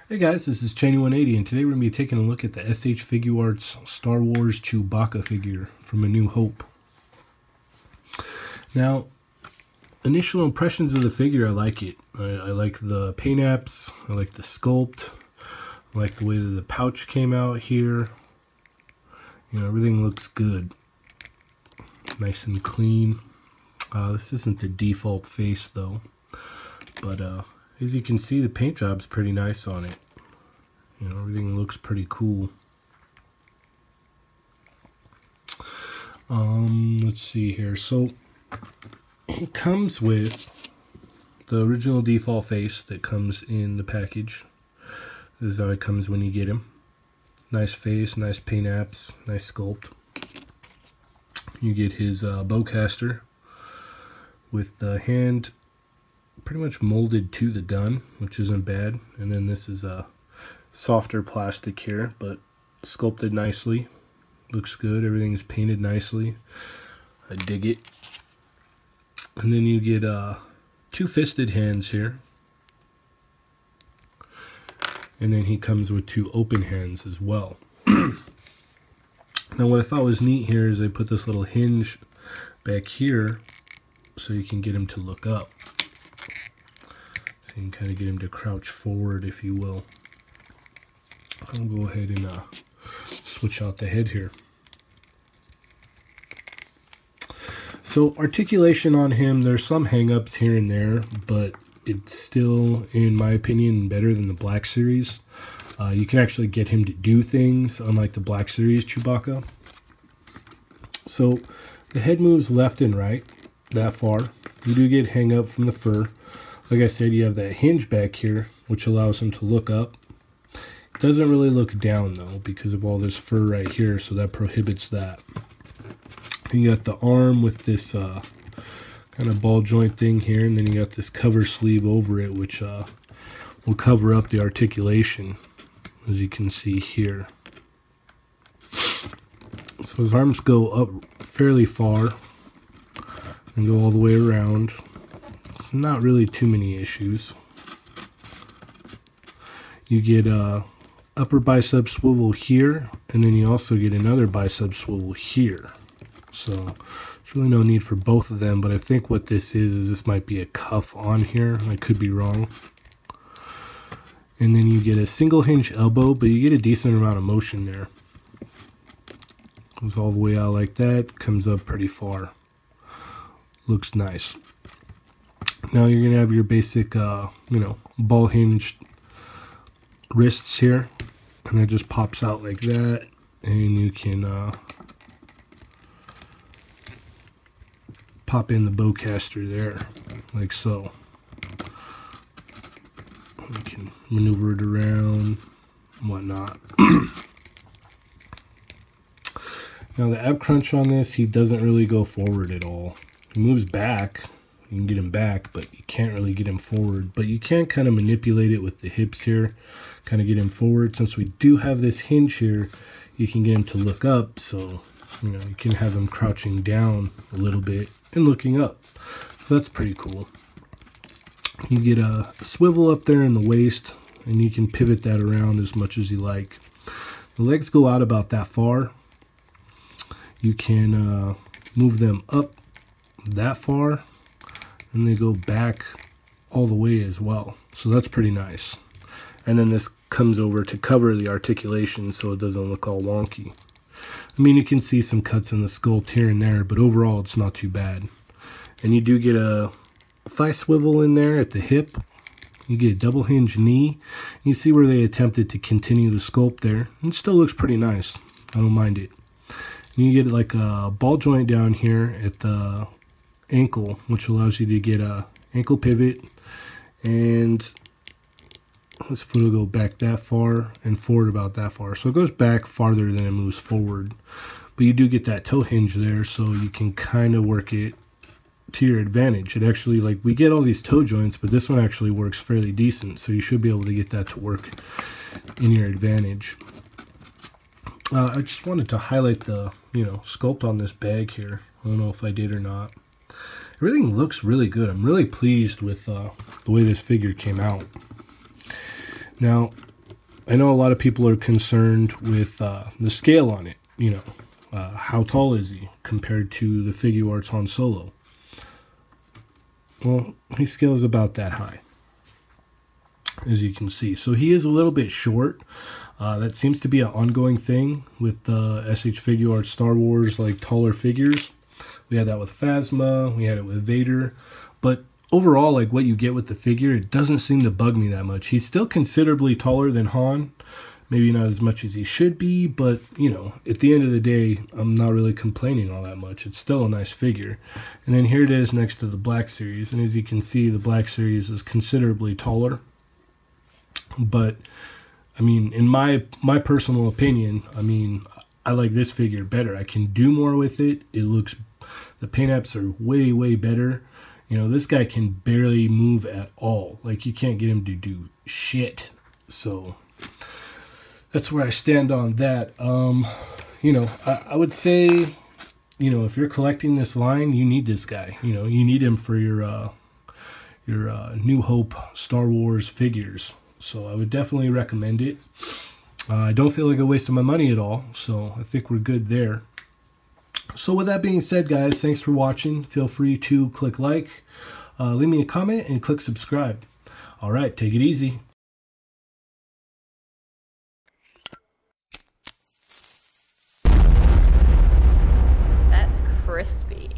Hey guys, this is Cheney180, and today we're going to be taking a look at the S.H.Figuarts Star Wars Chewbacca figure from A New Hope. Now, initial impressions of the figure, I like it. I like the paint apps, I like the sculpt, I like the way that the pouch came out here. You know, everything looks good. Nice and clean. This isn't the default face though, but as you can see, the paint job's pretty nice on it. You know, everything looks pretty cool. Let's see here. So it comes with the original default face that comes in the package. This is how it comes when you get him. Nice face, nice paint apps, nice sculpt. You get his bowcaster with the hand pretty much molded to the gun, which isn't bad. And then this is a softer plastic here, but sculpted nicely. Looks good. Everything's painted nicely. I dig it. And then you get two fisted hands here. And then he comes with two open hands as well. Now what I thought was neat here is they put this little hinge back here so you can get him to look up. So you can kind of get him to crouch forward, if you will. I'll go ahead and switch out the head here. So articulation on him, there's some hang-ups here and there, but it's still, in my opinion, better than the Black Series. You can actually get him to do things, unlike the Black Series Chewbacca. So the head moves left and right, that far. You do get hang-up from the fur. Like I said, you have that hinge back here, which allows him to look up. It doesn't really look down, though, because of all this fur right here, so that prohibits that. You got the arm with this kind of ball joint thing here, and then you got this cover sleeve over it, which will cover up the articulation, as you can see here. So his arms go up fairly far and go all the way around. Not really too many issues. You get upper bicep swivel here, and then you also get another bicep swivel here. So there's really no need for both of them, but I think what this is this might be a cuff on here. I could be wrong. And then you get a single hinge elbow, but you get a decent amount of motion there. Goes all the way out like that, comes up pretty far. Looks nice. Now you're going to have your basic, ball hinged wrists here. And it just pops out like that. And you can pop in the bowcaster there, like so. You can maneuver it around and whatnot. Now the ab crunch on this, he doesn't really go forward at all. He moves back. You can get him back, but you can't really get him forward. But you can kind of manipulate it with the hips here, kind of get him forward. Since we do have this hinge here, you can get him to look up, so you know you can have him crouching down a little bit and looking up. So that's pretty cool. You get a swivel up there in the waist, and you can pivot that around as much as you like. The legs go out about that far. You can move them up that far, and they go back all the way as well. So that's pretty nice. And then this comes over to cover the articulation so it doesn't look all wonky. I mean, you can see some cuts in the sculpt here and there, but overall it's not too bad. And you do get a thigh swivel in there at the hip. You get a double hinge knee. You see where they attempted to continue the sculpt there. It still looks pretty nice. I don't mind it. And you get like a ball joint down here at the ankle, which allows you to get a ankle pivot, and this foot will go back that far and forward about that far. So it goes back farther than it moves forward. But you do get that toe hinge there, so you can kind of work it to your advantage. It actually, like, we get all these toe joints, but this one actually works fairly decent, so you should be able to get that to work in your advantage. I just wanted to highlight the, sculpt on this bag here. I don't know if I did or not. Everything looks really good. I'm really pleased with the way this figure came out. Now, I know a lot of people are concerned with the scale on it. You know, how tall is he compared to the Figuarts Han Solo? Well, his scale is about that high, as you can see. So he is a little bit short. That seems to be an ongoing thing with the S.H.Figuarts Star Wars, like taller figures. We had that with Phasma, we had it with Vader, but overall, like what you get with the figure, it doesn't seem to bug me that much. He's still considerably taller than Han, maybe not as much as he should be, but you know, at the end of the day, I'm not really complaining all that much. It's still a nice figure. And then here it is next to the Black Series, and as you can see, the Black Series is considerably taller. But I mean, in my personal opinion, I mean, I like this figure better. I can do more with it. It looks, the paint apps are way better. You know, this guy can barely move at all. Like, you can't get him to do shit. So that's where I stand on that. You know, I would say, you know, if you're collecting this line, you need this guy. You know, you need him for your New Hope Star Wars figures. So I would definitely recommend it. I don't feel like I wasted my money at all, so I think we're good there. So with that being said, guys, thanks for watching. Feel free to click like, leave me a comment, and click subscribe. All right, take it easy. That's crispy.